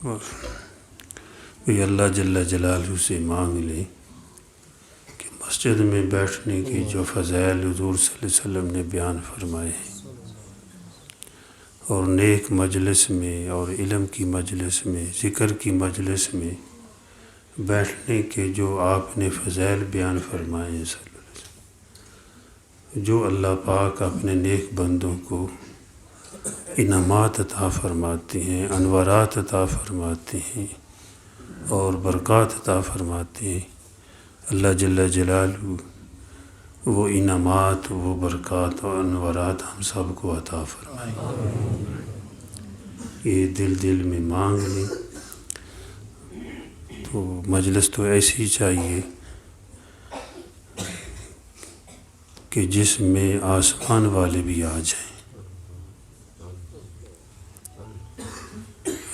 اور یہ اللہ جل جلالہ سے مانگ لیں کہ مسجد میں بیٹھنے کی جو فضائل حضور صلی اللہ علیہ وسلم نے بیان فرمائے ہیں، اور نیک مجلس میں اور علم کی مجلس میں، ذکر کی مجلس میں بیٹھنے کے جو آپ نے فضائل بیان فرمائے ہیں صلی اللہ علیہ وسلم، جو اللہ پاک اپنے نیک بندوں کو انعامات عطا فرماتے ہیں، انوارات عطا فرماتے ہیں اور برکات عطا فرماتے ہیں، اللہ جل جلالہ وہ انعامات، وہ برکات اور انوارات ہم سب کو عطا فرمائے۔ یہ دل میں مانگ لیں تو مجلس تو ایسی چاہیے کہ جس میں آسمان والے بھی آ جائیں۔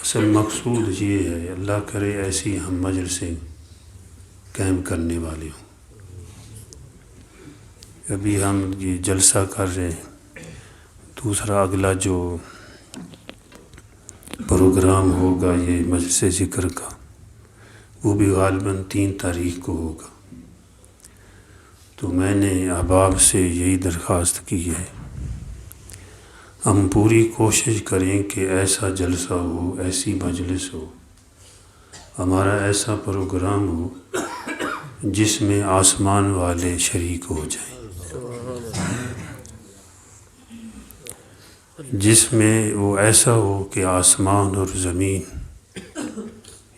اصل مقصود یہ ہے، اللہ کرے ایسی ہم مجلسیں قائم کرنے والے ہوں۔ ابھی ہم یہ جلسہ کر رہے ہیں، دوسرا اگلا جو پروگرام ہوگا یہ مجلس ذکر کا، وہ بھی غالباً 3 تاریخ کو ہوگا۔ تو میں نے احباب سے یہی درخواست کی ہے، ہم پوری کوشش کریں کہ ایسا جلسہ ہو، ایسی مجلس ہو، ہمارا ایسا پروگرام ہو جس میں آسمان والے شریک ہو جائیں، جس میں وہ ایسا ہو کہ آسمان اور زمین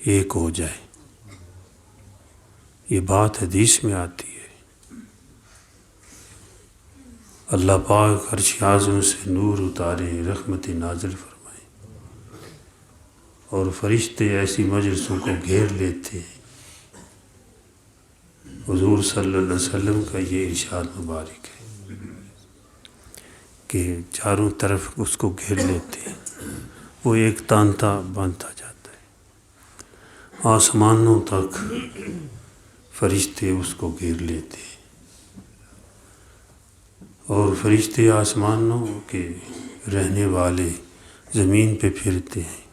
ایک ہو جائے۔ یہ بات حدیث میں آتی ہے، اللہ پاک عرش اعظم سے نور اتارے، رحمت نازل فرمائے، اور فرشتے ایسی مجلسوں کو گھیر لیتے ہیں۔ حضور صلی اللہ علیہ وسلم کا یہ ارشاد مبارک ہے کہ چاروں طرف اس کو گھیر لیتے ہیں، وہ ایک تانتا بنتا جاتا ہے، آسمانوں تک فرشتے اس کو گھیر لیتے ہیں، اور فرشتے آسمانوں کے رہنے والے زمین پہ پھرتے ہیں،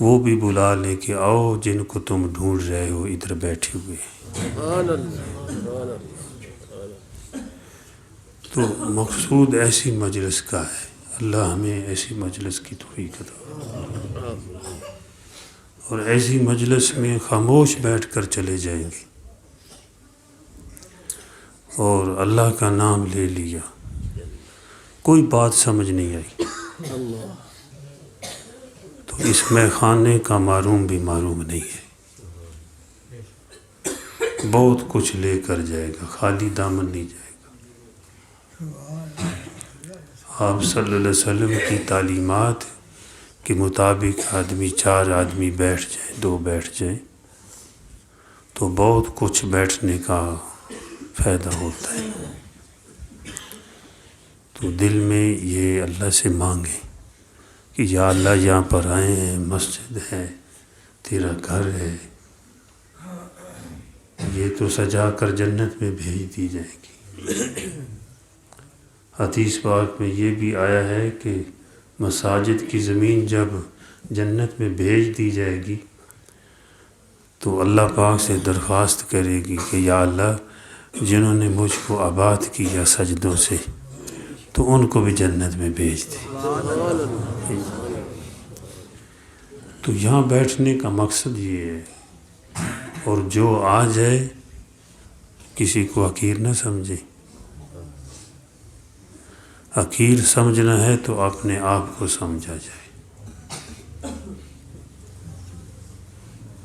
وہ بھی بلا لیں کہ آؤ جن کو تم ڈھونڈ رہے ہو ادھر بیٹھے ہوئے ہیں۔ تو مقصود ایسی مجلس کا ہے، اللہ ہمیں ایسی مجلس کی توفیق عطا فرمائے، اور ایسی مجلس میں خاموش بیٹھ کر چلے جائیں گے اور اللہ کا نام لے لیا، کوئی بات سمجھ نہیں آئی تو اس میں خانے کا معروم بھی معروم نہیں ہے، بہت کچھ لے کر جائے گا، خالی دامن نہیں جائے گا۔ آپ صلی اللہ علیہ وسلم کی تعلیمات کے مطابق 4 آدمی بیٹھ جائیں، 2 بیٹھ جائیں تو بہت کچھ بیٹھنے کا فائدہ ہوتا ہے۔ تو دل میں یہ اللہ سے مانگیں کہ یا اللہ یہاں پر آئے ہیں، مسجد ہے، تیرا گھر ہے، یہ تو سجا کر جنت میں بھیج دی جائے گی۔ حدیث پاک میں یہ بھی آیا ہے کہ مساجد کی زمین جب جنت میں بھیج دی جائے گی تو اللہ پاک سے درخواست کرے گی کہ یا اللہ جنہوں نے مجھ کو آباد کیا سجدوں سے تو ان کو بھی جنت میں بھیج دے۔ تو یہاں بیٹھنے کا مقصد یہ ہے، اور جو آ جائے کسی کو حقیر نہ سمجھے، حقیر سمجھنا ہے تو اپنے آپ کو سمجھا جائے۔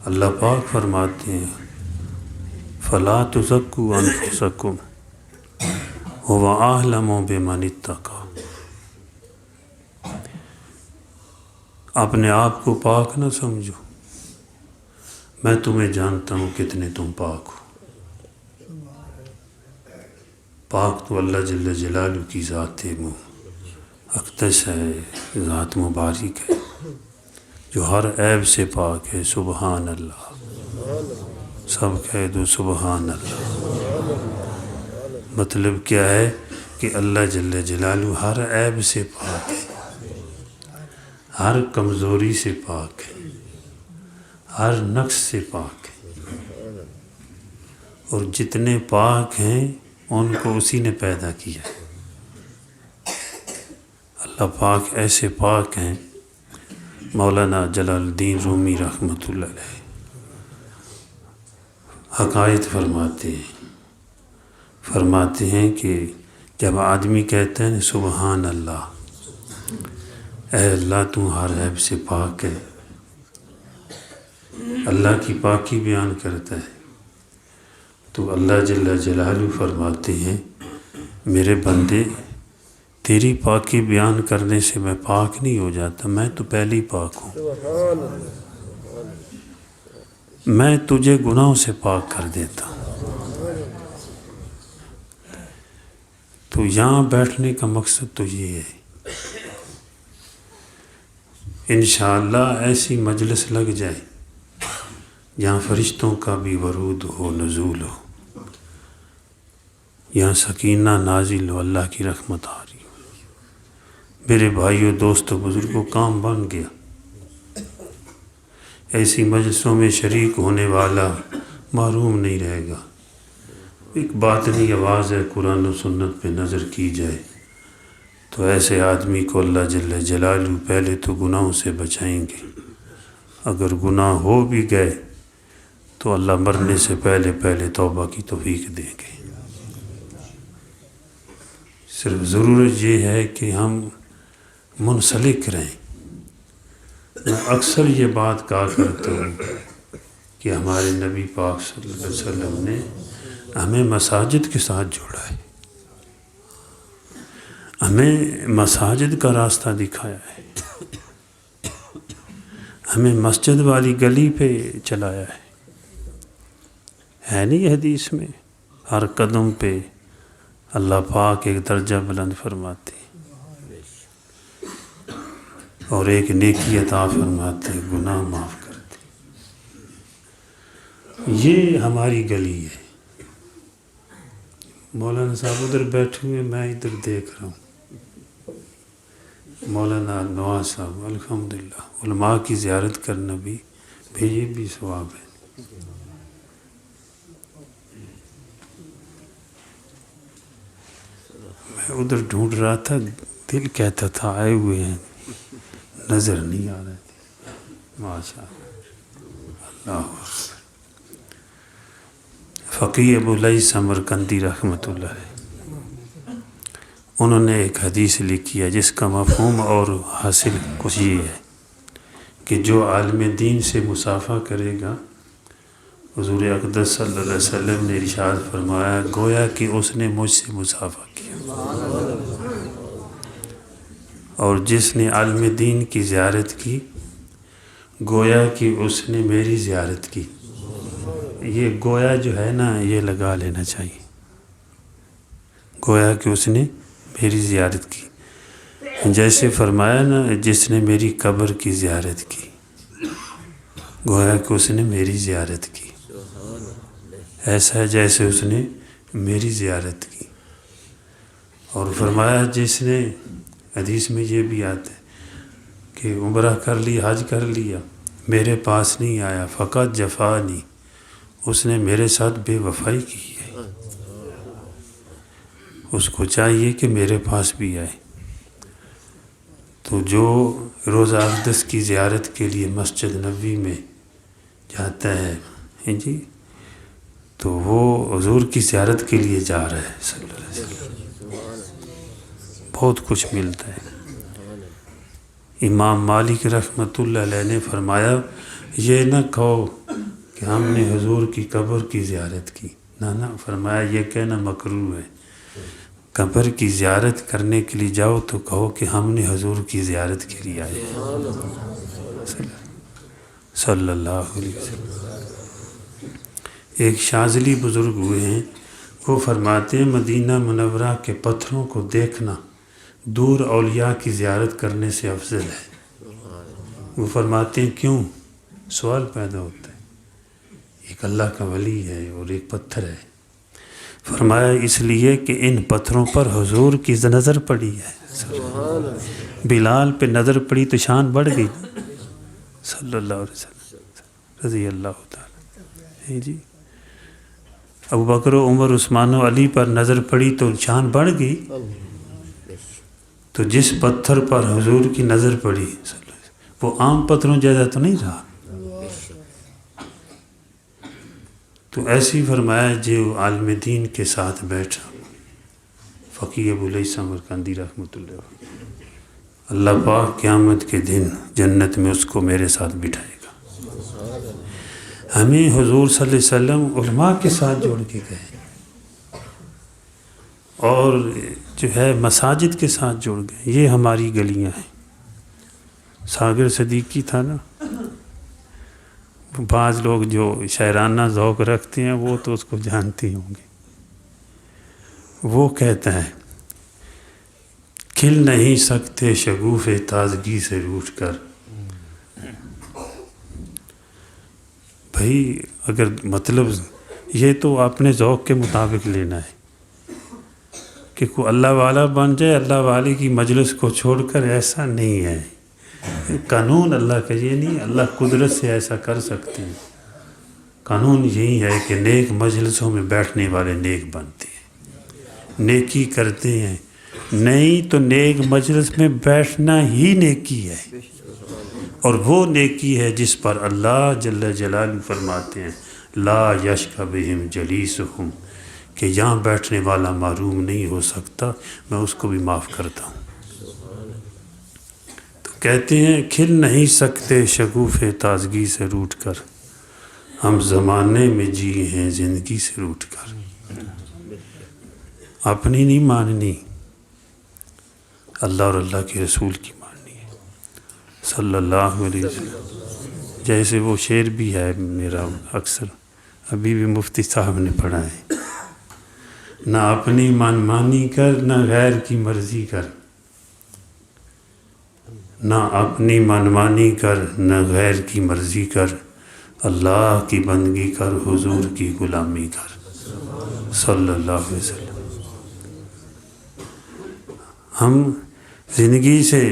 اللہ پاک فرماتے ہیں فَلَا تُزَكُّوا أَنفُسَكُمْ هُوَ أَعْلَمُ بِمَنِ اتَّقَىٰ۔ اپنے آپ کو پاک نہ سمجھو، میں تمہیں جانتا ہوں کتنے تم پاک ہو۔ پاک تو اللہ جل جلالہ کی ذات اقدس ہے، ذات مبارک ہے جو ہر عیب سے پاک ہے۔ سبحان اللہ، سب کہہ دو سبحان اللہ۔ مطلب کیا ہے کہ اللہ جل جلالہ ہر عیب سے پاک ہے، ہر کمزوری سے پاک ہے، ہر نقص سے پاک ہے، اور جتنے پاک ہیں ان کو اسی نے پیدا کیا ہے۔ اللہ پاک ایسے پاک ہیں، مولانا جلال الدین رومی رحمۃ اللہ علیہ حقائق فرماتے ہیں کہ جب آدمی کہتے ہیں سبحان اللہ، اے اللہ تو ہر عیب سے پاک ہے، اللہ کی پاکی بیان کرتا ہے، تو اللہ جل جلالہ فرماتے ہیں میرے بندے تیری پاکی بیان کرنے سے میں پاک نہیں ہو جاتا، میں تو پہلے ہی پاک ہوں، میں تجھے گناہوں سے پاک کر دیتا ہوں۔ تو یہاں بیٹھنے کا مقصد تو یہ ہے، انشاءاللہ ایسی مجلس لگ جائے جہاں فرشتوں کا بھی ورود ہو، نزول ہو، یہاں سکینہ نازل ہو، اللہ کی رحمت آ رہی ہو۔ میرے بھائیوں، دوستوں، بزرگوں، کام بن گیا۔ ایسی مجلسوں میں شریک ہونے والا محروم نہیں رہے گا۔ ایک باطنی آواز ہے، قرآن و سنت پہ نظر کی جائے تو ایسے آدمی کو اللہ جل جلالہ پہلے تو گناہوں سے بچائیں گے، اگر گناہ ہو بھی گئے تو اللہ مرنے سے پہلے توبہ کی توفیق دیں گے۔ صرف ضرورت یہ ہے کہ ہم منسلک رہیں۔ میں اکثر یہ بات کہا کرتا ہوں کہ ہمارے نبی پاک صلی اللہ علیہ وسلم نے ہمیں مساجد کے ساتھ جوڑا ہے، ہمیں مساجد کا راستہ دکھایا ہے، ہمیں مسجد والی گلی پہ چلایا ہے نہیں حدیث میں ہر قدم پہ اللہ پاک ایک درجہ بلند فرماتے اور ایک نیکی عطا فرماتے، گناہ معاف کرتے۔ یہ ہماری گلی ہے۔ مولانا صاحب ادھر بیٹھے ہوئے، میں ادھر دیکھ رہا ہوں، مولانا نواز صاحب، الحمدللہ علماء کی زیارت کرنا بھی یہ بھی ثواب ہے۔ میں ادھر ڈھونڈ رہا تھا، دل کہتا تھا آئے ہوئے ہیں، نظر نہیں آ رہے تھے۔ ماشاء اللہ، اللہ فقیہ ابو لیث سمرقندی رحمۃ اللہ علیہ، انہوں نے ایک حدیث لکھی ہے جس کا مفہوم اور حاصل کچھ یہ ہے کہ جو عالم دین سے مصافحہ کرے گا، حضور اقدس صلی اللہ علیہ وسلم نے ارشاد فرمایا گویا کہ اس نے مجھ سے مصافحہ کیا، اور جس نے عالم دین کی زیارت کی گویا کہ اس نے میری زیارت کی۔ یہ گویا جو ہے نا، یہ لگا لینا چاہیے، گویا کہ اس نے میری زیارت کی۔ جیسے فرمایا نا، جس نے میری قبر کی زیارت کی گویا کہ اس نے میری زیارت کی، ایسا ہے جیسے اس نے میری زیارت کی۔ اور فرمایا جس نے، حدیث میں یہ بھی آتا ہے کہ عمرہ کر لی، حج کر لیا، میرے پاس نہیں آیا، فقط جفانی، اس نے میرے ساتھ بے وفائی کی ہے، اس کو چاہیے کہ میرے پاس بھی آئے۔ تو جو روزہ اقدس کی زیارت کے لیے مسجد نبوی میں جاتا ہے جی، تو وہ حضور کی زیارت کے لیے جا رہا ہے صلی اللہ علیہ وسلم، بہت کچھ ملتا ہے۔ امام مالک رحمۃ اللہ علیہ نے فرمایا یہ نہ کہو کہ ہم نے حضور کی قبر کی زیارت کی، نہ فرمایا یہ کہنا مکروہ ہے، قبر کی زیارت کرنے کے لیے جاؤ تو کہو کہ ہم نے حضور کی زیارت کے لیے آئے صلی اللہ علیہ وسلم۔ ایک شاذلی بزرگ ہوئے ہیں، وہ فرماتے ہیں مدینہ منورہ کے پتھروں کو دیکھنا دور اولیاء کی زیارت کرنے سے افضل ہے۔ وہ فرماتے ہیں کیوں؟ سوال پیدا ہوتا ہے، ایک اللہ کا ولی ہے اور ایک پتھر ہے۔ فرمایا اس لیے کہ ان پتھروں پر حضور کی نظر پڑی ہے، بلال پہ نظر پڑی تو شان بڑھ گئی صلی اللہ علیہ وسلم رضی اللہ تعالیٰ جی. ابو بکر و عمر عثمان و علی پر نظر پڑی تو شان بڑھ گئی. تو جس پتھر پر حضور کی نظر پڑی وہ عام پتھروں جیسا تو نہیں رہا. تو ایسے ہی فرمایا جو عالم دین کے ساتھ بیٹھا فقیہ ابو الیث سمرقندی رحمۃ اللہ علیہ، اللہ پاک قیامت کے دن جنت میں اس کو میرے ساتھ بٹھائے گا. ہمیں حضور صلی اللہ علیہ وسلم علماء کے ساتھ جوڑ کے گئے اور جو ہے مساجد کے ساتھ جوڑ گئے. یہ ہماری گلیاں ہیں. ساگر صدیقی تھا نا، بعض لوگ جو شاعرانہ ذوق رکھتے ہیں وہ تو اس کو جانتے ہوں گے. وہ کہتا ہے کھل نہیں سکتے شگوف تازگی سے روٹھ کر. بھائی اگر مطلب یہ تو اپنے ذوق کے مطابق لینا ہے کہ کوئی اللہ والا بن جائے، اللہ والے کی مجلس کو چھوڑ کر، ایسا نہیں ہے. قانون اللہ کا یہ نہیں، اللہ قدرت سے ایسا کر سکتے ہیں. قانون یہی ہے کہ نیک مجلسوں میں بیٹھنے والے نیک بنتے ہیں، نیکی کرتے ہیں. نہیں تو نیک مجلس میں بیٹھنا ہی نیکی ہے، اور وہ نیکی ہے جس پر اللہ جل جلالہ فرماتے ہیں لا یشق بہم جلیسہم، کہ یہاں بیٹھنے والا محروم نہیں ہو سکتا، میں اس کو بھی معاف کرتا ہوں. تو کہتے ہیں کھل نہیں سکتے شگوف تازگی سے روٹ کر، ہم زمانے میں جی ہیں زندگی سے روٹ کر. اپنی نہیں ماننی، اللہ اور اللہ کے رسول کی ماننی ہے صلی اللہ علیہ وسلم. جیسے وہ شعر بھی ہے میرا، اکثر ابھی بھی مفتی صاحب نے پڑھا ہے، نہ اپنی من مانی کر نہ غیر کی مرضی کر، نہ اپنی من مانی کر نہ غیر کی مرضی کر، اللہ کی بندگی کر حضور کی غلامی کر صلی اللہ علیہ وسلم. ہم زندگی سے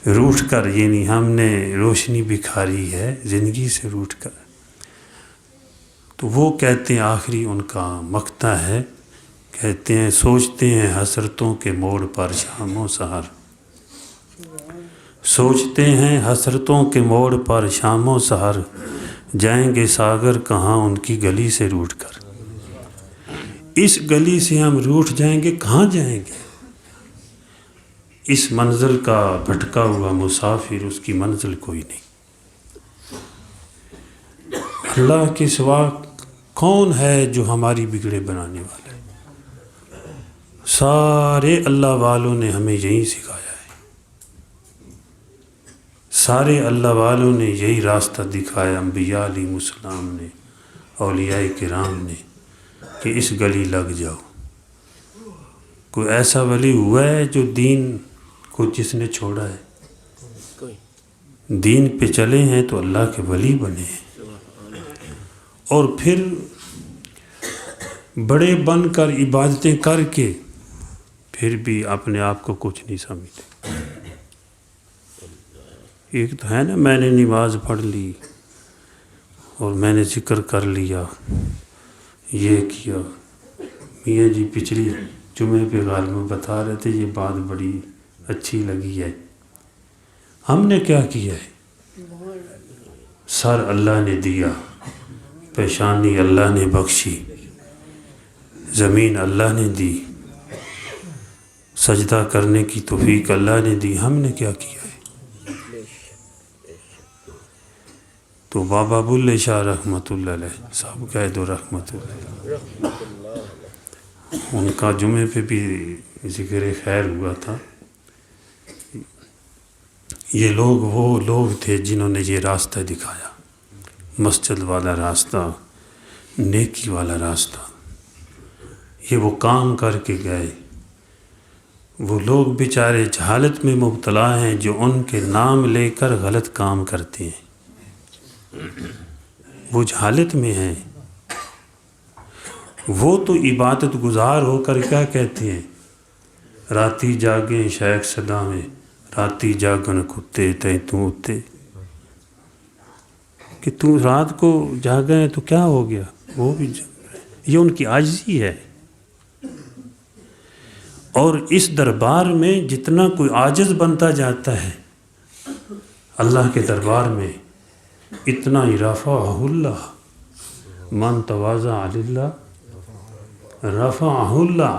روٹھ کر، یعنی ہم نے روشنی بکھاری ہے زندگی سے روٹھ کر. تو وہ کہتے ہیں آخری ان کا مقطع ہے، کہتے ہیں سوچتے ہیں حسرتوں کے موڑ پر شام و سحر، سوچتے ہیں حسرتوں کے موڑ پر شام و سحر، جائیں گے ساگر کہاں ان کی گلی سے روٹ کر. اس گلی سے ہم روٹ جائیں گے، کہاں جائیں گے؟ اس منزل کا بھٹکا ہوا مسافر، اس کی منزل کوئی نہیں. اللہ کے سوا کون ہے جو ہماری بگڑے بنانے والا ہے؟ سارے اللہ والوں نے ہمیں یہی سکھایا ہے، سارے اللہ والوں نے یہی راستہ دکھایا، انبیاء علیہ السلام نے، اولیاء کرام نے، کہ اس گلی لگ جاؤ. کوئی ایسا ولی ہوا ہے جو دین کو جس نے چھوڑا ہے؟ دین پہ چلے ہیں تو اللہ کے ولی بنے ہیں، اور پھر بڑے بن کر عبادتیں کر کے پھر بھی اپنے آپ کو کچھ نہیں سمجھتے. ایک تو ہے نا میں نے نماز پڑھ لی اور میں نے ذکر کر لیا، یہ کیا. میاں جی پچھلی جمعے پہ غالب بتا رہے تھے یہ بات بڑی اچھی لگی ہے. ہم نے کیا کیا ہے؟ سر اللہ نے دیا، پیشانی اللہ نے بخشی، زمین اللہ نے دی، سجدہ کرنے کی توفیق اللہ نے دی. ہم نے کیا کیا ہے؟ تو بابا بلے شاہ رحمۃ اللہ علیہ صاحب قید و رحمۃ اللہ، ان کا جمعے پہ بھی ذکر خیر ہوا تھا. یہ لوگ وہ لوگ تھے جنہوں نے یہ راستہ دکھایا، مسجد والا راستہ، نیکی والا راستہ. یہ وہ کام کر کے گئے. وہ لوگ بیچارے جہالت میں مبتلا ہیں جو ان کے نام لے کر غلط کام کرتے ہیں. وہ جہالت میں ہیں. وہ تو عبادت گزار ہو کر کیا کہتے ہیں؟ راتی جاگیں شیخ صدا میں، راتی جاگن کتے تیں تو اتے، کہ تو رات کو جاگیں تو کیا ہو گیا، وہ بھی جاگ رہے، یہ ان کی عاجزی ہے۔ اور اس دربار میں جتنا کوئی عاجز بنتا جاتا ہے اللہ کے دربار میں، اتنا ہی رفعہ اللہ، من تواضع للہ رفعہ اللہ،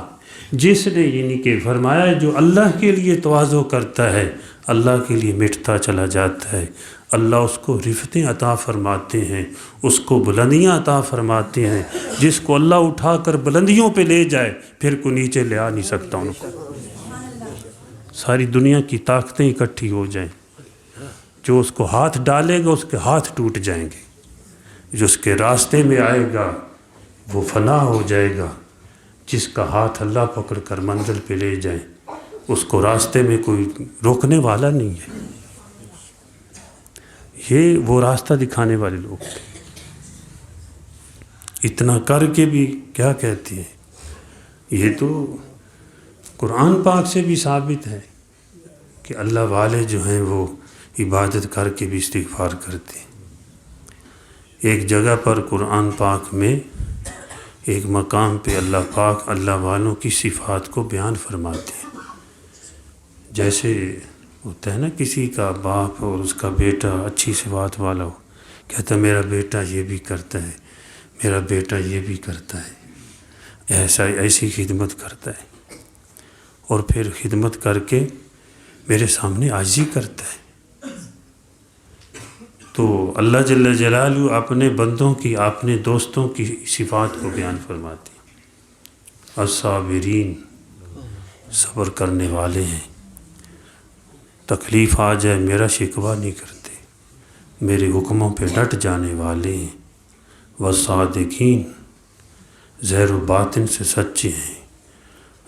جس نے یعنی کہ فرمایا جو اللہ کے لیے تواضع کرتا ہے اللہ کے لیے مٹتا چلا جاتا ہے، اللہ اس کو رفتیں عطا فرماتے ہیں، اس کو بلندیاں عطا فرماتے ہیں۔ جس کو اللہ اٹھا کر بلندیوں پہ لے جائے پھر کوئی نیچے لے آ نہیں سکتا ان کو، ساری دنیا کی طاقتیں اکٹھی ہو جائیں، جو اس کو ہاتھ ڈالے گا اس کے ہاتھ ٹوٹ جائیں گے، جو اس کے راستے میں آئے گا وہ فنا ہو جائے گا، جس کا ہاتھ اللہ پکڑ کر منزل پہ لے جائیں اس کو راستے میں کوئی روکنے والا نہیں ہے۔ یہ وہ راستہ دکھانے والے لوگ تھے۔ اتنا کر کے بھی کیا کہتے ہیں، یہ تو قرآن پاک سے بھی ثابت ہے کہ اللہ والے جو ہیں وہ عبادت کر کے بھی استغفار کرتے ہیں۔ ایک جگہ پر قرآن پاک میں ایک مقام پہ اللہ پاک اللہ والوں کی صفات کو بیان فرماتے ہیں۔ جیسے ہوتا ہے نا کسی کا باپ اور اس کا بیٹا اچھی صفات والا ہو، کہتا ہے میرا بیٹا یہ بھی کرتا ہے، میرا بیٹا یہ بھی کرتا ہے، ایسی خدمت کرتا ہے، اور پھر خدمت کر کے میرے سامنے عاجزی کرتا ہے۔ تو اللہ جل جلالہ اپنے بندوں کی، اپنے دوستوں کی صفات کو بیان فرماتے ہیں۔ الصابرین، صبر کرنے والے ہیں، تکلیف آ جائے میرا شکوہ نہیں کرتے، میرے حکموں پہ ڈٹ جانے والے ہیں۔ والصادقین، ظاہر و باطن سے سچے ہیں،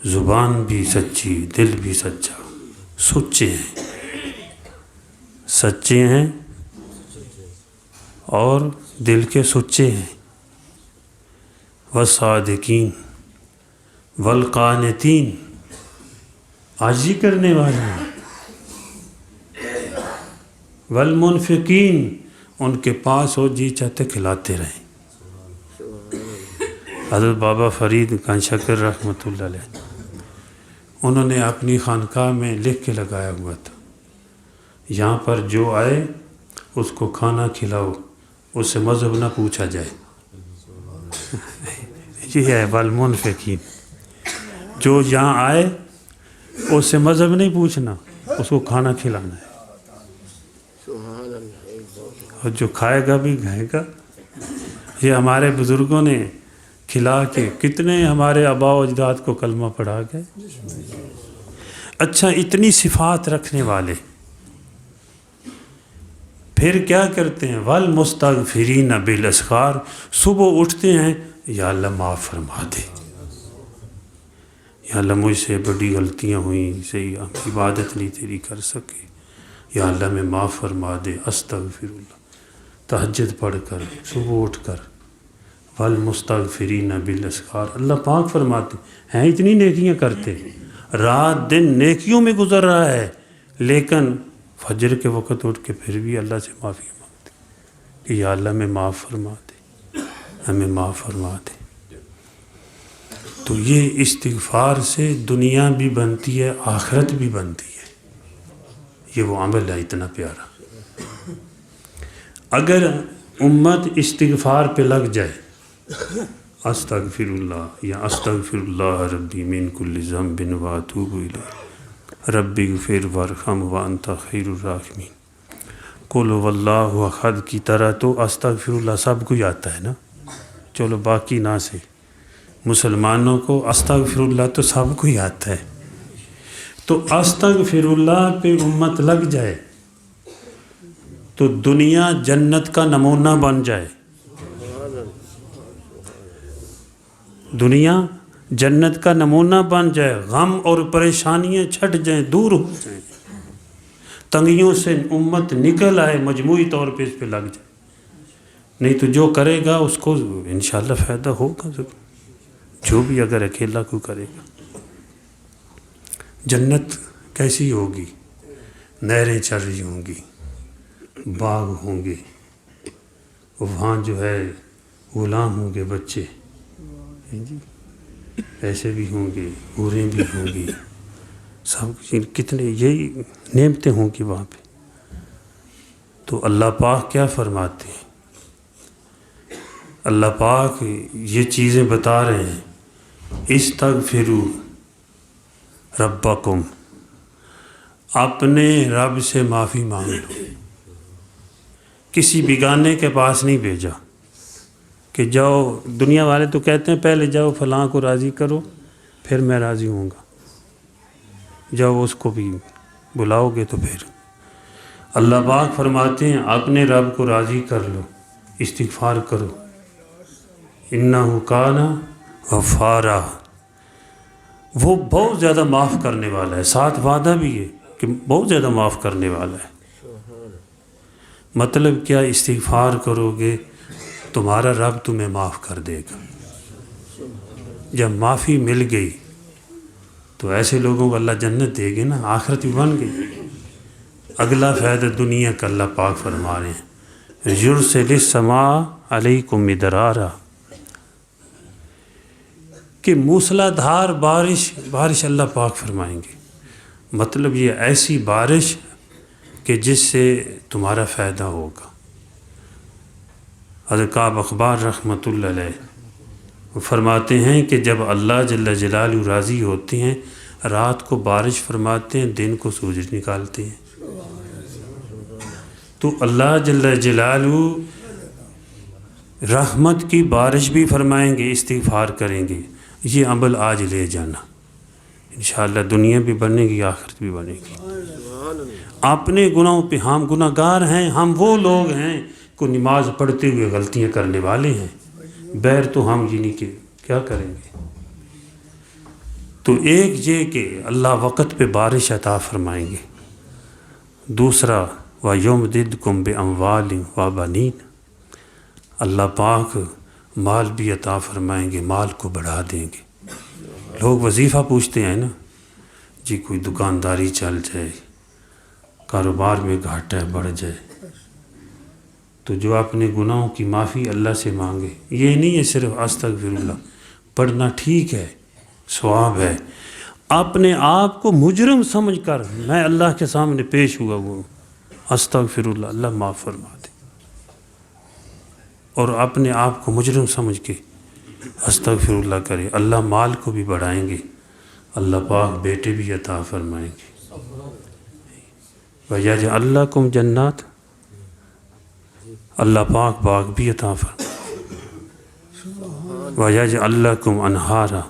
زبان بھی سچی، دل بھی سچا، سچے ہیں، سچے ہیں اور دل کے سچے ہیں۔ والصادقین، والقانتین، عاجزی کرنے والے ہیں۔ والمنفقین، ان کے پاس ہو جی چاہتے کھلاتے رہیں۔ حضرت بابا فرید کان شکر رحمۃ اللہ علیہ، انہوں نے اپنی خانقاہ میں لکھ کے لگایا ہوا تھا، یہاں پر جو آئے اس کو کھانا کھلاؤ، اس سے مذہب نہ پوچھا جائے۔ یہ ہے والمنفقین، جو یہاں آئے اس سے مذہب نہیں پوچھنا، اس کو کھانا کھلانا ہے، اور جو کھائے گا بھی کھائے گا۔ یہ ہمارے بزرگوں نے کھلا کے کتنے ہمارے آباء و اجداد کو کلمہ پڑھا گئے۔ اچھا، اتنی صفات رکھنے والے پھر کیا کرتے ہیں؟ والمستغفرین بالاسحار، صبح اٹھتے ہیں یا اللہ معاف فرما دے، یا اللہ مجھ سے بڑی غلطیاں ہوئیں، صحیح عبادت نہیں تیری کر سکے، یا اللہ میں معاف فرما دے، استغفر اللہ، تہجد پڑھ کر صبح اٹھ کر۔ والمستغفرین بالاسحار، اللہ پاک فرماتے ہیں اتنی نیکیاں کرتے، رات دن نیکیوں میں گزر رہا ہے، لیکن فجر کے وقت اٹھ کے پھر بھی اللہ سے معافی مانگتے کہ یا اللہ میں معاف فرما دے، ہمیں معاف فرما دے۔ تو یہ استغفار سے دنیا بھی بنتی ہے، آخرت بھی بنتی ہے، یہ وہ عمل ہے اتنا پیارا۔ اگر امت استغفار پہ لگ جائے، استغفر اللہ یا استغفر اللہ ربی من کل ذنب واتوب الیہ ربی اغفر وارحم وانت خیر الراحمین، قل هو اللہ احد کی طرح تو استغفر اللہ سب کو آتا ہے نا، چلو باقی نہ سے مسلمانوں کو استغفر اللہ تو سب کو ہی آتا ہے، تو استغفر اللہ پہ امت لگ جائے تو دنیا جنت کا نمونہ بن جائے، دنیا جنت کا نمونہ بن جائے، غم اور پریشانیاں چھٹ جائیں، دور ہو جائیں، تنگیوں سے امت نکل آئے، مجموعی طور پہ اس پہ لگ جائے۔ نہیں تو جو کرے گا اس کو انشاءاللہ فائدہ ہوگا ضرور، جو بھی اگر اکیلا کو کرے گا، جنت کیسی ہوگی؟ نہریں چل رہی ہوں گی، باغ ہوں گے، وہاں جو ہے غلام ہوں گے، بچے جی ایسے بھی ہوں گے، حوریں بھی ہوں گی، سب کتنے یہی نعمتیں ہوں گی وہاں پہ۔ تو اللہ پاک کیا فرماتے ہیں؟ اللہ پاک یہ چیزیں بتا رہے ہیں، استغفروا ربکم، اپنے رب سے معافی مانگ لو۔ کسی بیگانے کے پاس نہیں بھیجا کہ جاؤ، دنیا والے تو کہتے ہیں پہلے جاؤ فلاں کو راضی کرو پھر میں راضی ہوں گا، جاؤ اس کو بھی بلاؤ گے تو پھر۔ اللہ پاک فرماتے ہیں اپنے رب کو راضی کر لو، استغفار کرو، انہ کان غفارا، وہ بہت زیادہ معاف کرنے والا ہے، ساتھ وعدہ بھی ہے کہ بہت زیادہ معاف کرنے والا ہے۔ مطلب کیا؟ استغفار کرو گے تمہارا رب تمہیں معاف کر دے گا۔ جب معافی مل گئی تو ایسے لوگوں کو اللہ جنت دے گے نا، آخرت بھی بن گئی۔ اگلا فائدہ دنیا کا اللہ پاک فرما رہے ہیں، یرسل السماء علیکم مدرارا، کہ موسلا دھار بارش اللہ پاک فرمائیں گے۔ مطلب یہ ایسی بارش کہ جس سے تمہارا فائدہ ہوگا۔ حضرت کعب اخبار رحمۃ اللہ علیہ وہ فرماتے ہیں کہ جب اللہ جل جلالہ راضی ہوتے ہیں، رات کو بارش فرماتے ہیں، دن کو سورج نکالتے ہیں۔ تو اللہ جل جلالہ رحمت کی بارش بھی فرمائیں گے، استغفار کریں گے۔ یہ عمل آج لے جانا، انشاءاللہ دنیا بھی بنے گی، آخرت بھی بنے گی۔ اپنے گناہوں پہ ہم گناہ گار ہیں، ہم وہ لوگ ہیں کو نماز پڑھتے ہوئے غلطیاں کرنے والے ہیں، بیر تو ہم یہ نہیں کہ کیا کریں گے۔ تو ایک یہ کہ اللہ وقت پہ بارش عطا فرمائیں گے، دوسرا وَيُمْدِدْكُمْ بِأَمْوَالٍ وَبَنِينَ، اللہ پاک مال بھی عطا فرمائیں گے، مال کو بڑھا دیں گے۔ لوگ وظیفہ پوچھتے ہیں نا جی، کوئی دکانداری چل جائے، کاروبار میں گھاٹا بڑھ جائے، تو جو اپنے گناہوں کی معافی اللہ سے مانگے، یہ نہیں ہے صرف استغفر اللہ پڑھنا، ٹھیک ہے ثواب ہے، اپنے آپ کو مجرم سمجھ کر میں اللہ کے سامنے پیش ہوا وہ استغفر اللہ، اللہ معاف فرما دے، اور اپنے آپ کو مجرم سمجھ کے استغفر اللہ کرے، اللہ مال کو بھی بڑھائیں گے، اللہ پاک بیٹے بھی عطا فرمائیں گے۔ وَيَجْعَلْ لَكُمْ جَنَّاتٍ، اللہ پاک باغ بھی عطا فرمائیں گے۔ وَيَجْعَلْ لَكُمْ أَنْهَارًا،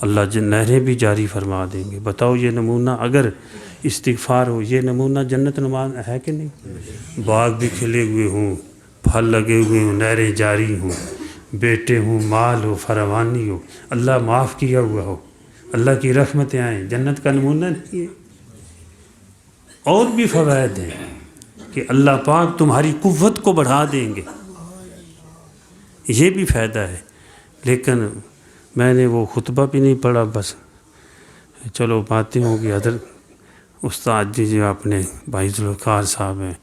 اللہ نہریں بھی جاری فرما دیں گے۔ بتاؤ یہ نمونہ اگر استغفار ہو، یہ نمونہ جنت نما ہے کہ نہیں؟ باغ بھی کھلے ہوئے ہوں، پھل لگے ہوئے ہوں، نہریں جاری ہوں، بیٹے ہوں، مال ہو، فراوانی ہو، اللہ معاف کیا ہوا ہو، اللہ کی رحمتیں آئیں، جنت کا نمونہ نہیں ہے؟ اور بھی فوائد ہیں کہ اللہ پاک تمہاری قوت کو بڑھا دیں گے، یہ بھی فائدہ ہے۔ لیکن میں نے وہ خطبہ بھی نہیں پڑھا، بس چلو باتیں ہوں گی۔ حضرت استاد جی جو اپنے بھائی ذوالفقار صاحب ہیں،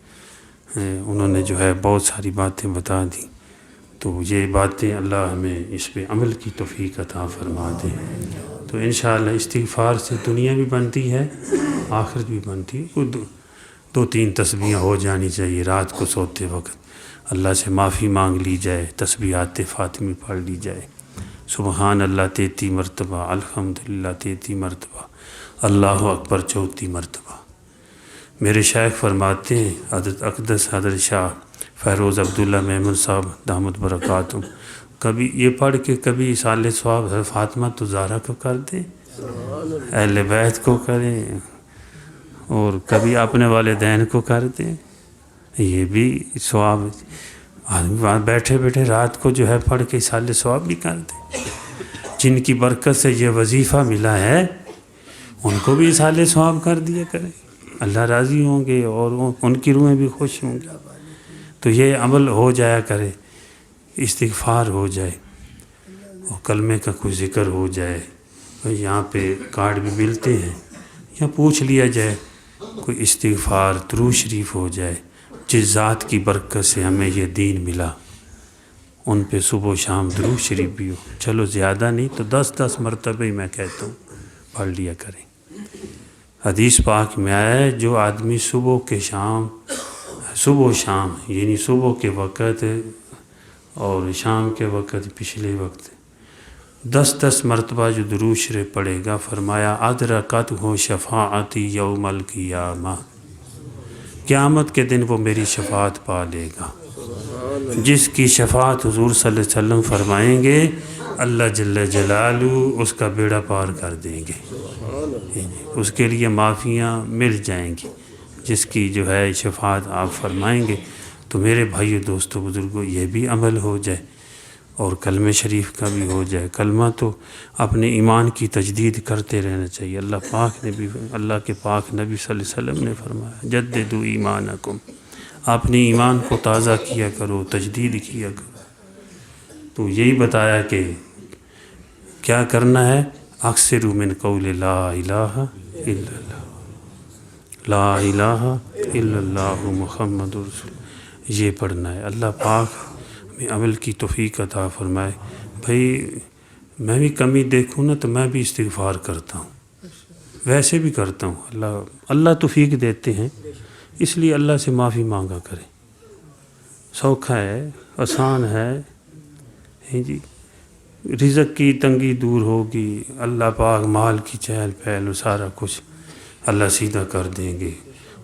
انہوں نے جو ہے بہت ساری باتیں بتا دیں، تو یہ باتیں اللہ ہمیں اس پہ عمل کی توفیق عطا فرما دے۔ تو انشاءاللہ استغفار سے دنیا بھی بنتی ہے، آخرت بھی بنتی ہے۔ کوئی دو تین تسبیحیں ہو جانی چاہیے رات کو سوتے وقت، اللہ سے معافی مانگ لی جائے، تسبیحات فاطمی پڑھ لی جائے، سبحان اللہ 33 مرتبہ، الحمدللہ 33 مرتبہ، اللہ اکبر 34 مرتبہ۔ میرے شیخ فرماتے ہیں حضرت اقدس حضرت شاہ فیروز عبداللہ محمد صاحب دامت برکاتہم، کبھی یہ پڑھ کے کبھی اصالِ ثواب حضرت فاطمہ تو زہرا کو کر دیں، اہل بیت کو کریں، اور کبھی اپنے والدین کو کر دیں، یہ بھی ثواب۔ آدمی وہاں بیٹھے بیٹھے رات کو جو ہے پڑھ کے اصالِ ثواب بھی کر دیں۔ جن کی برکت سے یہ وظیفہ ملا ہے ان کو بھی اصالِ ثواب کر دیا کریں، اللہ راضی ہوں گے اور ان کی روحیں بھی خوش ہوں گی۔ تو یہ عمل ہو جایا کرے، استغفار ہو جائے اور کلمے کا کوئی ذکر ہو جائے۔ یہاں پہ کارڈ بھی ملتے ہیں، یا پوچھ لیا جائے کوئی استغفار درود شریف ہو جائے جس ذات کی برکت سے ہمیں یہ دین ملا، ان پہ صبح و شام درود شریف بھی ہو، چلو زیادہ نہیں تو 10 مرتبہ ہی میں کہتا ہوں پڑھ لیا کریں۔ حدیث پاک میں آیا ہے جو آدمی صبح و شام یعنی صبح کے وقت اور شام کے وقت پچھلے وقت 10 مرتبہ جو درود شریف پڑھے گا، فرمایا ادرکت ہو شفاعتی یوم القیامہ، قیامت کے دن وہ میری شفاعت پا لے گا۔ جس کی شفاعت حضور صلی اللہ علیہ وسلم فرمائیں گے اللہ جل جلالہ اس کا بیڑا پار کر دیں گے، اس کے لیے معافیاں مل جائیں گی جس کی جو ہے شفاعت آپ فرمائیں گے۔ تو میرے بھائیو دوستو بزرگوں، یہ بھی عمل ہو جائے اور کلمہ شریف کا بھی ہو جائے۔ کلمہ تو اپنے ایمان کی تجدید کرتے رہنا چاہیے۔ اللہ کے پاک نبی صلی اللہ علیہ وسلم نے فرمایا جددوا ایمانکم، اپنے ایمان کو تازہ کیا کرو، تجدید کیا کرو۔ تو یہی بتایا کہ کیا کرنا ہے، اکثر من قول لا الہ الا اللہ، لا الہ الا اللہ محمد رسول، یہ پڑھنا ہے۔ اللہ پاک میں عمل کی توفیق عطا فرمائے۔ بھائی میں بھی کمی دیکھوں نا تو میں بھی استغفار کرتا ہوں، ویسے بھی کرتا ہوں، اللہ توفیق دیتے ہیں، اس لیے اللہ سے معافی مانگا کریں۔ سوکھا ہے، آسان ہے جی، رزق کی تنگی دور ہوگی، اللہ پاک مال کی چہل پہل سارا کچھ اللہ سیدھا کر دیں گے،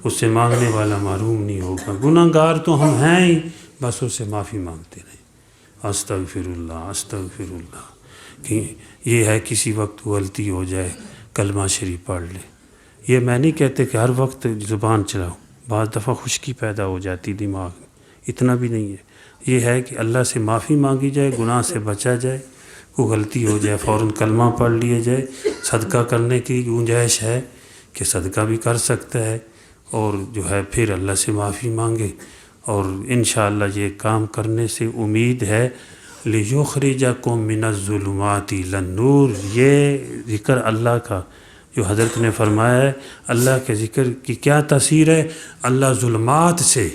اس سے مانگنے والا محروم نہیں ہوگا۔ گناہ گار تو ہم ہیں ہی، بس اس سے معافی مانگتے رہیں، استغفر اللہ استغفر اللہ۔ کہ یہ ہے کسی وقت غلطی ہو جائے کلمہ شریف پڑھ لے، یہ میں نہیں کہتے کہ ہر وقت زبان چلاؤ، بعض دفعہ خشکی پیدا ہو جاتی دماغ میں، اتنا بھی نہیں ہے۔ یہ ہے کہ اللہ سے معافی مانگی جائے، گناہ سے بچا جائے، کوئی غلطی ہو جائے فوراً کلمہ پڑھ لیا جائے۔ صدقہ کرنے کی گنجائش ہے کہ صدقہ بھی کر سکتا ہے، اور جو ہے پھر اللہ سے معافی مانگے، اور انشاءاللہ یہ کام کرنے سے امید ہے لِيُخْرِجَكُم مِّنَ الظُّلُمَاتِ إِلَى النُّورِ۔ یہ ذکر اللہ کا جو حضرت نے فرمایا ہے، اللہ کے ذکر کی کیا تاثیر ہے، اللہ ظلمات سے،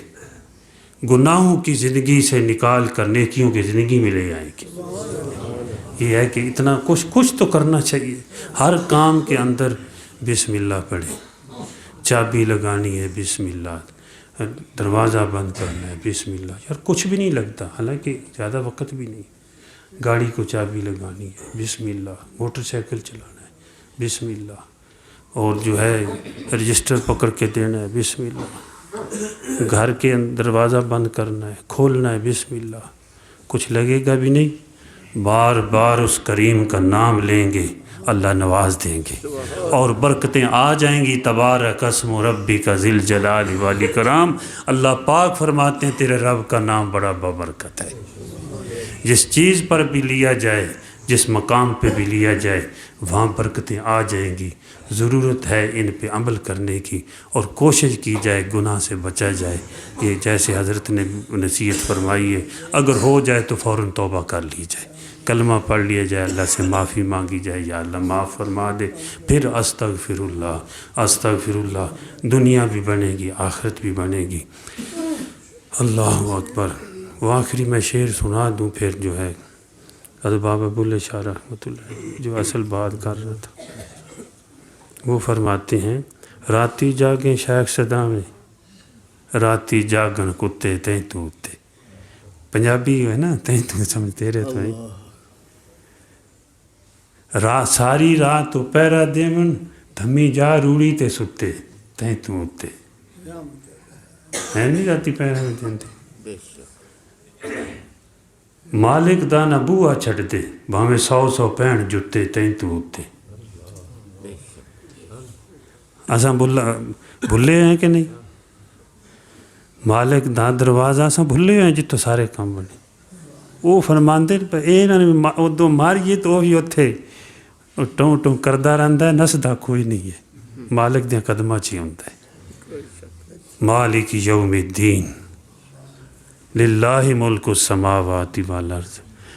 گناہوں کی زندگی سے نکال کر نیکیوں کی زندگی میں لے آئیں گے۔ یہ ہے کہ اتنا کچھ تو کرنا چاہیے، ہر کام کے اندر بسم اللہ پڑھیں، چابی لگانی ہے بسم اللہ، دروازہ بند کرنا ہے بسم اللہ، یار کچھ بھی نہیں لگتا، حالانکہ زیادہ وقت بھی نہیں، گاڑی کو چابی لگانی ہے بسم اللہ، موٹر سائیکل چلانا ہے بسم اللہ، اور جو ہے رجسٹر پکڑ کے دینا ہے بسم اللہ، گھر کے دروازہ بند کرنا ہے، کھولنا ہے بسم اللہ، کچھ لگے گا بھی نہیں، بار بار اس کریم کا نام لیں گے اللہ نواز دیں گے اور برکتیں آ جائیں گی۔ تبارک اسم ربک ذی الجلال والاکرام، اللہ پاک فرماتے ہیں تیرے رب کا نام بڑا بابرکت ہے۔ جس چیز پر بھی لیا جائے، جس مقام پہ بھی لیا جائے، وہاں برکتیں آ جائیں گی۔ ضرورت ہے ان پہ عمل کرنے کی اور کوشش کی جائے گناہ سے بچا جائے۔ یہ جیسے حضرت نے نصیحت فرمائی ہے، اگر ہو جائے تو فوراً توبہ کر لی جائے، کلمہ پڑھ لیا جائے، اللہ سے معافی مانگی جائے، یا اللہ معاف فرما دے، پھر استغفر اللہ استغفر اللہ، دنیا بھی بنے گی آخرت بھی بنے گی۔ اللہ اکبر۔ وہ آخری میں شعر سنا دوں پھر جو ہے حضرت بابا بلے شاہ رحمۃ اللہ جو اصل بات کر رہا تھا، وہ فرماتے ہیں راتی جاگیں شیخ صدا میں، راتی جاگن کتے تیں تو اتے، پنجابی ہے نا، تیں تو سمجھتے رہتے ہیں، ساری رات تو پیرا دیمن دھمی جا روڑی تے ستے تیں تو اتے، ہے نہیں راتی پیرا دیندے، مالک دا نہ بوہا چھڑ دے بھاویں 100 پہن جتے تیں تو اتے۔ اساں بھلے ہیں کہ نہیں، مالک دا دروازہ اساں بھلے ہیں جتوں سارے کام بنے۔ وہ فرماندے ادو ماریے تو وہی اتھے ٹوں ٹوں کردا رہندا ہے، نسدا کوئی نہیں ہے، مالک دے قدماں چ ہوندا ہے۔ مالک یوم الدین للہ ملک السماوات والارض،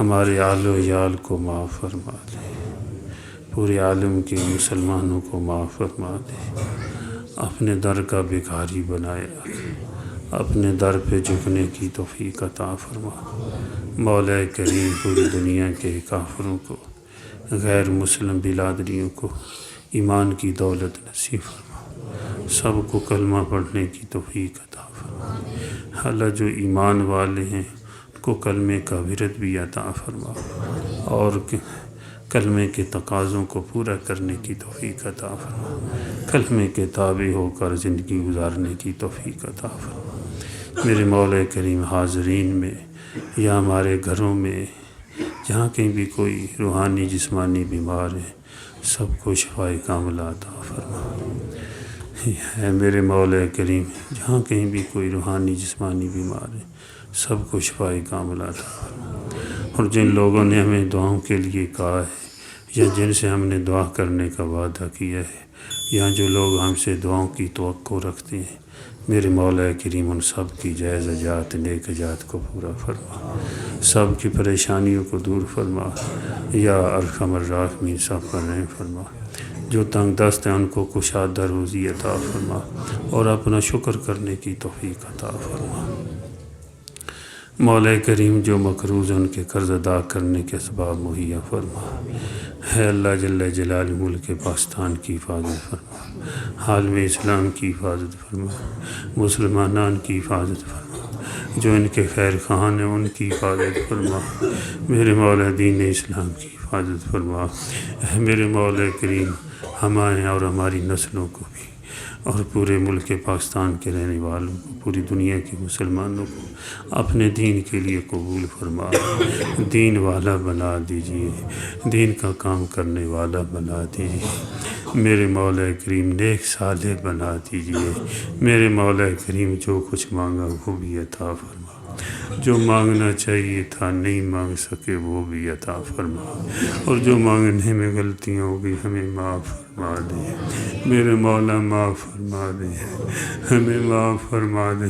ہمارے آل و عیال کو معاف فرما دے، پورے عالم کے مسلمانوں کو معاف فرما دے، اپنے در کا بھکاری بنائے رکھ، اپنے در پہ جھکنے کی توفیق عطا فرما۔ مولا کریم پوری دنیا کے کافروں کو، غیر مسلم بلادریوں کو ایمان کی دولت نصیب فرما، سب کو کلمہ پڑھنے کی توفیق عطا فرما۔ اللہ جو ایمان والے ہیں ان کو کلمے کا ورد بھی عطا فرما، اور کلمے کے تقاضوں کو پورا کرنے کی توفیق عطا فرما، کلمے کے تابع ہو کر زندگی گزارنے کی توفیق عطا فرما۔ میرے مولا کریم حاضرین میں یا ہمارے گھروں میں جہاں کہیں بھی کوئی روحانی جسمانی بیمار ہے، سب کو شفائے کاملہ عطا فرما۔ اے میرے مولا کریم، جہاں کہیں بھی کوئی روحانی جسمانی بیمار ہے، سب کو شفائے کاملہ عطا فرما۔ اور جن لوگوں نے ہمیں دعاؤں کے لیے کہا ہے، یا جن سے ہم نے دعا کرنے کا وعدہ کیا ہے، یا جو لوگ ہم سے دعاؤں کی توقع رکھتے ہیں، میرے مولا کریم ان سب کی جائز حاجات نیک حاجات کو پورا فرما، سب کی پریشانیوں کو دور فرما، یا ارحم الراحمین سب پر رحم فرما۔ جو تنگ دست ہیں ان کو کشادہ روزی عطا فرما، اور اپنا شکر کرنے کی توفیق عطا فرما۔ مولا کریم جو مقروض ہیں ان کے قرض ادا کرنے کے اسباب مہیا فرما۔ ہے اللہ جل جلالہ ملک پاکستان کی حفاظت فرما، عالم اسلام کی حفاظت فرما، مسلمانان کی حفاظت فرما، جو ان کے خیر خواہان ہیں ان کی حفاظت فرما۔ میرے مولا دین اسلام کی حفاظت فرما۔ اے میرے مولا کریم، ہمارے اور ہماری نسلوں کو بھی، اور پورے ملک پاکستان کے رہنے والوں کو، پوری دنیا کے مسلمانوں کو اپنے دین کے لیے قبول فرما، دین والا بنا دیجیے، دین کا کام کرنے والا بنا دیجیے۔ میرے مولا کریم نیک صالح بنا دیجیے۔ میرے مولا کریم جو کچھ مانگا وہ بھی عطا فرما، جو مانگنا چاہیے تھا نہیں مانگ سکے وہ بھی عطا فرما، اور جو مانگنے میں غلطیاں ہو گئی ہمیں معاف فرما دے۔ میرے مولا معاف فرما دے، ہمیں معاف فرما دے،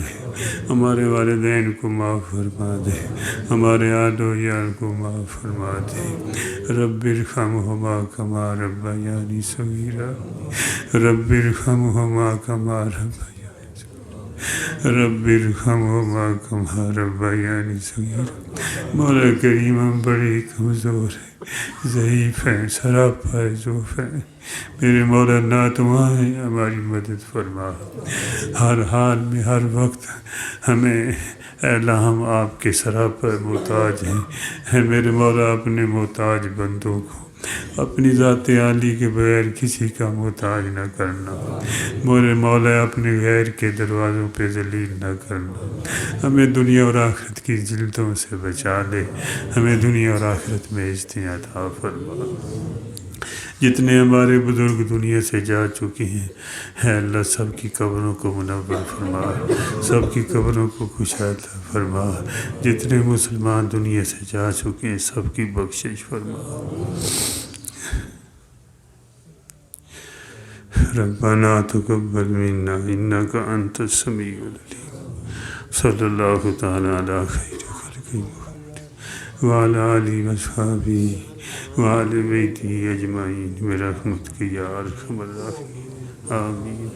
ہمارے والدین کو معاف فرما دے، ہمارے آل و عیال کو معاف فرما دے۔ رب ارحمہما کما ربیانی صغیرا، رب ارحمہما کما ربیانی، رب ارحمہما کما ربیانی صغیرا۔ مولا کریم ہم بڑے کمزور ہیں، ضعیف ہیں، سراپا ضعف ہیں، میرے مولا ناتواں ہماری مدد فرما۔ ہر حال میں ہر وقت ہمیں، اے اللہ ہم آپ کے سراپا محتاج ہیں۔ اے میرے مولا اپنے محتاج بندوں کو اپنی ذات عالی کے بغیر کسی کا محتاج نہ کرنا۔ میرے مولا اپنے غیر کے دروازوں پہ ذلیل نہ کرنا۔ ہمیں دنیا اور آخرت کی جلدوں سے بچا لے، ہمیں دنیا اور آخرت میں عزتیں عطا فرما۔ جتنے ہمارے بزرگ دنیا سے جا چکے ہیں، اے اللہ سب کی قبروں کو منور فرما، سب کی قبروں کو کشادہ فرما۔ جتنے مسلمان دنیا سے جا چکے ہیں سب کی بخشش فرما۔ ربنا تقبل منا انک انت السمیع العلیم۔ صلی اللہ تعالی علی خیر خلق محمد وعلی آلہ وصحبہ وعلی بیتہ اجمعین برحمتک یا ارحم الراحمین، آمین۔